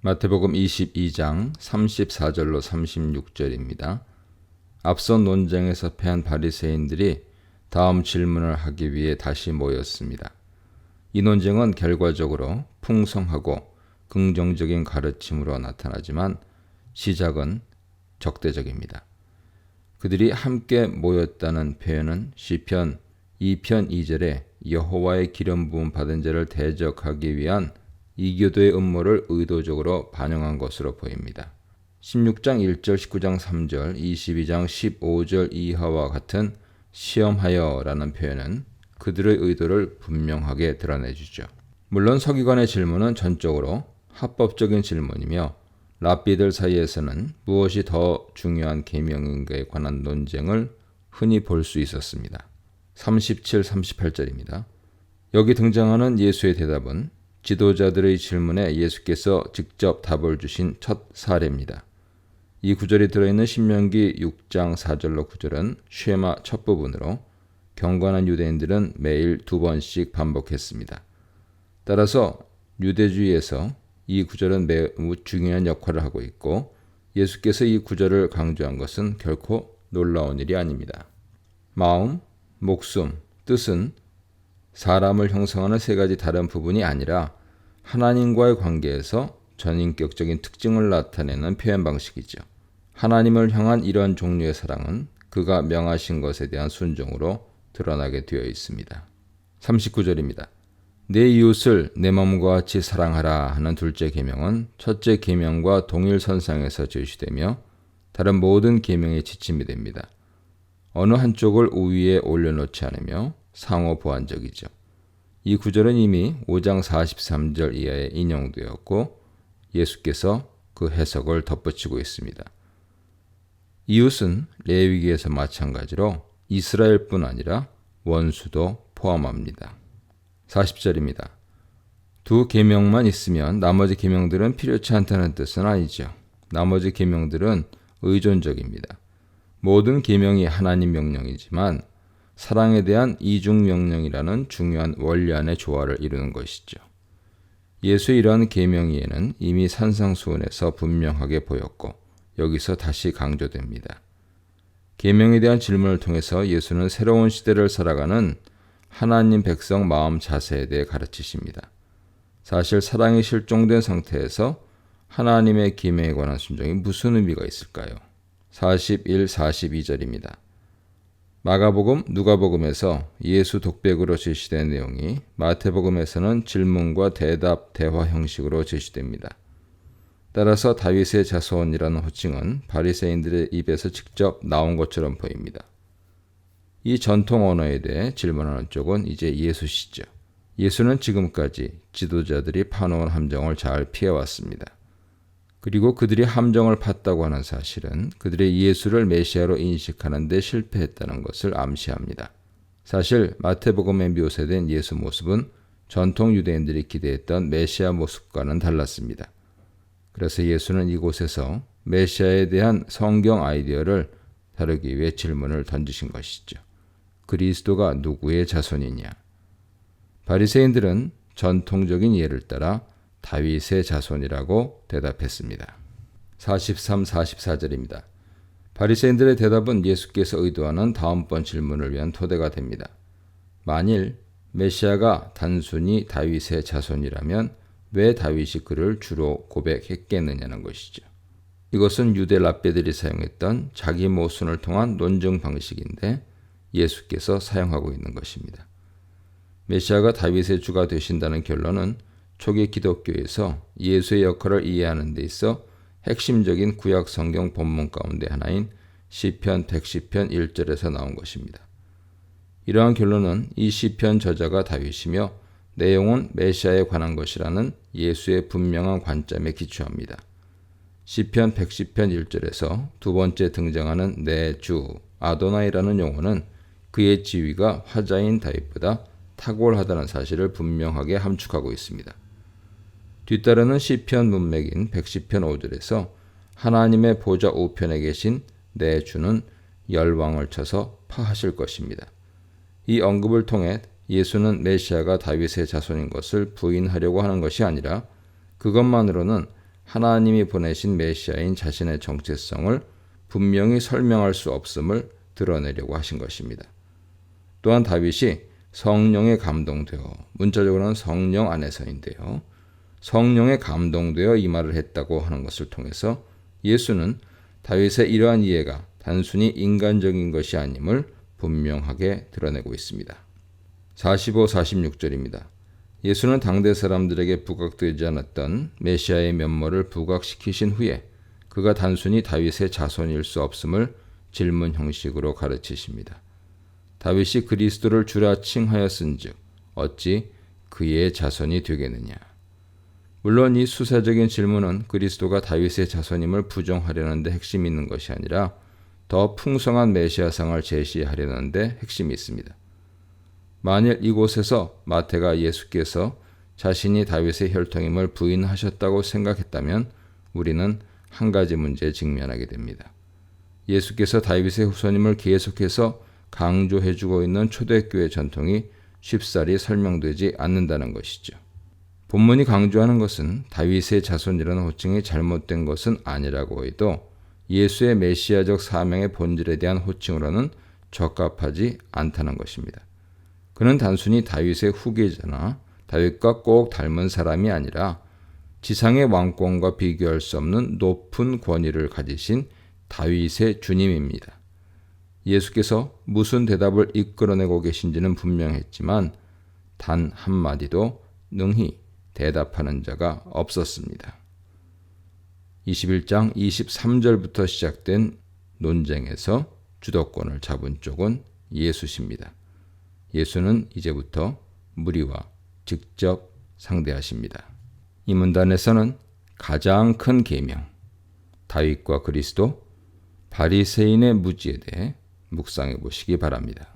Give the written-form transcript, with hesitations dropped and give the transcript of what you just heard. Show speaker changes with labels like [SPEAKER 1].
[SPEAKER 1] 마태복음 22장 34절로 36절입니다. 앞선 논쟁에서 패한 바리새인들이 다음 질문을 하기 위해 다시 모였습니다. 이 논쟁은 결과적으로 풍성하고 긍정적인 가르침으로 나타나지만 시작은 적대적입니다. 그들이 함께 모였다는 표현은 시편 2편 2절에 여호와의 기름 부음 받은 자를 대적하기 위한 이교도의 음모를 의도적으로 반영한 것으로 보입니다. 16장 1절, 19장 3절, 22장 15절 이하와 같은 시험하여라는 표현은 그들의 의도를 분명하게 드러내주죠. 물론 서기관의 질문은 전적으로 합법적인 질문이며 랍비들 사이에서는 무엇이 더 중요한 계명인가에 관한 논쟁을 흔히 볼 수 있었습니다. 37, 38절입니다. 여기 등장하는 예수의 대답은 지도자들의 질문에 예수께서 직접 답을 주신 첫 사례입니다. 이 구절이 들어있는 신명기 6장 4절로 9절은 쉐마 첫 부분으로 경건한 유대인들은 매일 2번씩 반복했습니다. 따라서 유대주의에서 이 구절은 매우 중요한 역할을 하고 있고 예수께서 이 구절을 강조한 것은 결코 놀라운 일이 아닙니다. 마음, 목숨, 뜻은 사람을 형성하는 세 가지 다른 부분이 아니라 하나님과의 관계에서 전인격적인 특징을 나타내는 표현 방식이죠. 하나님을 향한 이런 종류의 사랑은 그가 명하신 것에 대한 순종으로 드러나게 되어 있습니다. 39절입니다. 내 이웃을 내 몸과 같이 사랑하라 하는 둘째 계명은 첫째 계명과 동일선상에서 제시되며 다른 모든 계명의 지침이 됩니다. 어느 한쪽을 우위에 올려놓지 않으며 상호 보완적이죠. 이 구절은 이미 5장 43절 이하에 인용되었고 예수께서 그 해석을 덧붙이고 있습니다. 이웃은 레위기에서 마찬가지로 이스라엘뿐 아니라 원수도 포함합니다. 40절입니다. 두 계명만 있으면 나머지 계명들은 필요치 않다는 뜻은 아니죠. 나머지 계명들은 의존적입니다. 모든 계명이 하나님 명령이지만 사랑에 대한 이중 명령이라는 중요한 원리 안의 조화를 이루는 것이죠. 예수의 이러한 계명이에는 이미 산상수훈에서 분명하게 보였고 여기서 다시 강조됩니다. 계명에 대한 질문을 통해서 예수는 새로운 시대를 살아가는 하나님 백성 마음 자세에 대해 가르치십니다. 사실 사랑이 실종된 상태에서 하나님의 계명에 관한 순종이 무슨 의미가 있을까요? 41, 42절입니다. 마가복음, 누가복음에서 예수 독백으로 제시된 내용이 마태복음에서는 질문과 대답, 대화 형식으로 제시됩니다. 따라서 다윗의 자손이라는 호칭은 바리새인들의 입에서 직접 나온 것처럼 보입니다. 이 전통 언어에 대해 질문하는 쪽은 이제 예수시죠. 예수는 지금까지 지도자들이 파놓은 함정을 잘 피해왔습니다. 그리고 그들이 함정을 팠다고 하는 사실은 그들의 예수를 메시아로 인식하는 데 실패했다는 것을 암시합니다. 사실 마태복음에 묘사된 예수 모습은 전통 유대인들이 기대했던 메시아 모습과는 달랐습니다. 그래서 예수는 이곳에서 메시아에 대한 성경 아이디어를 다루기 위해 질문을 던지신 것이죠. 그리스도가 누구의 자손이냐? 바리새인들은 전통적인 예를 따라 다윗의 자손이라고 대답했습니다. 43, 44절입니다. 바리새인들의 대답은 예수께서 의도하는 다음번 질문을 위한 토대가 됩니다. 만일 메시아가 단순히 다윗의 자손이라면 왜 다윗이 그를 주로 고백했겠느냐는 것이죠. 이것은 유대 랍비들이 사용했던 자기 모순을 통한 논증 방식인데 예수께서 사용하고 있는 것입니다. 메시아가 다윗의 주가 되신다는 결론은 초기 기독교에서 예수의 역할을 이해하는 데 있어 핵심적인 구약 성경 본문 가운데 하나인 시편 110편 1절에서 나온 것입니다. 이러한 결론은 이 시편 저자가 다윗이며 내용은 메시아에 관한 것이라는 예수의 분명한 관점에 기초합니다. 시편 110편 1절에서 두 번째 등장하는 내 주 아도나이라는 용어는 그의 지위가 화자인 다윗보다 탁월하다는 사실을 분명하게 함축하고 있습니다. 뒤따르는 시편 문맥인 110편 5절에서 하나님의 보좌 우편에 계신 내 주는 열왕을 쳐서 파하실 것입니다. 이 언급을 통해 예수는 메시아가 다윗의 자손인 것을 부인하려고 하는 것이 아니라 그것만으로는 하나님이 보내신 메시아인 자신의 정체성을 분명히 설명할 수 없음을 드러내려고 하신 것입니다. 또한 다윗이 성령에 감동되어, 문자적으로는 성령 안에서인데요, 성령에 감동되어 이 말을 했다고 하는 것을 통해서 예수는 다윗의 이러한 이해가 단순히 인간적인 것이 아님을 분명하게 드러내고 있습니다. 45, 46절입니다. 예수는 당대 사람들에게 부각되지 않았던 메시아의 면모를 부각시키신 후에 그가 단순히 다윗의 자손일 수 없음을 질문 형식으로 가르치십니다. 다윗이 그리스도를 주라 칭하였은즉 어찌 그의 자손이 되겠느냐. 물론 이 수사적인 질문은 그리스도가 다윗의 자손임을 부정하려는 데 핵심이 있는 것이 아니라 더 풍성한 메시아상을 제시하려는 데 핵심이 있습니다. 만일 이곳에서 마태가 예수께서 자신이 다윗의 혈통임을 부인하셨다고 생각했다면 우리는 한 가지 문제에 직면하게 됩니다. 예수께서 다윗의 후손임을 계속해서 강조해주고 있는 초대교회 전통이 쉽사리 설명되지 않는다는 것이죠. 본문이 강조하는 것은 다윗의 자손이라는 호칭이 잘못된 것은 아니라고 해도 예수의 메시아적 사명의 본질에 대한 호칭으로는 적합하지 않다는 것입니다. 그는 단순히 다윗의 후계자나 다윗과 꼭 닮은 사람이 아니라 지상의 왕권과 비교할 수 없는 높은 권위를 가지신 다윗의 주님입니다. 예수께서 무슨 대답을 이끌어내고 계신지는 분명했지만 단 한마디도 능히 대답하는 자가 없었습니다. 21장 23절부터 시작된 논쟁에서 주도권을 잡은 쪽은 예수십니다. 예수는 이제부터 무리와 직접 상대하십니다. 이 문단에서는 가장 큰 계명, 다윗과 그리스도, 바리새인의 무지에 대해 묵상해 보시기 바랍니다.